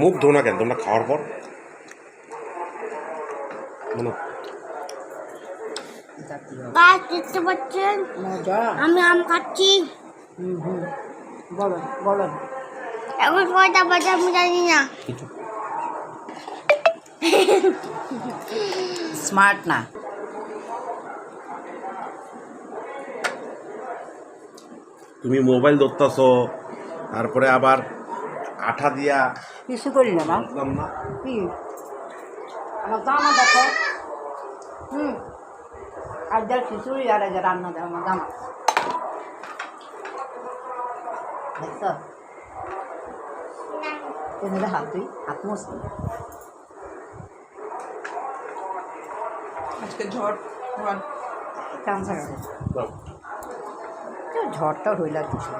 মুখ ধো না কেন তোমরা খাওয়ার পর? দেখতে পাচ্ছেন আমি আম খাচ্ছি। বলো বলো এখন কয়টা বাজে আমি জানি না। স্মার্ট না। তুমি মোবাইল ধরতেছ, তারপরে আবার আঠা দিয়া কিছু করি না না বুঝলাম না। কি আমার জামা দেখো। আর যার খিচুড়ি আর যে রান্না দেয় আমার জামা দেখছ। তুমি হাত তুই হাত মুসলি আজকে ঝড় ক্যান্সার ঝড়টা হইল আর কিছু।